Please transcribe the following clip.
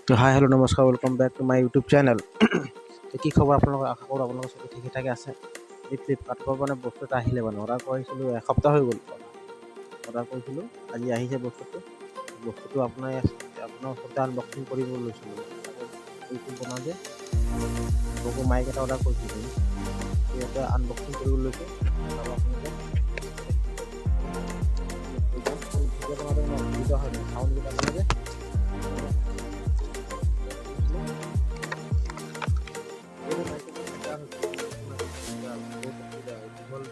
তো hi hello' নমস্কাৰ, welcome back to my YouTube channel. তো কি খবৰ আপোনালোকৰ? আশা কৰোঁ আপোনালোকৰ চবে ঠিকে ঠাকে আছে। এই ফ্লিপকাৰ্টৰ মানে বস্তু এটা আহিলে, মানে অৰ্ডাৰ কৰিছিলোঁ, এসপ্তাহ হৈ গ'ল অৰ্ডাৰ কৰিছিলোঁ। আজি আহিছে বস্তুটো আপোনাৰ ওচৰতে আনবক্সিং কৰিব লৈছিলোঁ। ইউটিউব বনাওঁ যে লগো মাইক এটা অৰ্ডাৰ কৰিছিলোঁ, সিহঁতে আনবক্সিং কৰিব লৈছোঁ। আৰু আপোনালোকে ভিডিঅ' বনাওঁতে মানে অসুবিধা হয়, চাউণ্ডকেইটা মানে যে এই মাইকটো বেয়া হৈছে, বহুত অসুবিধা হয়। দীঘল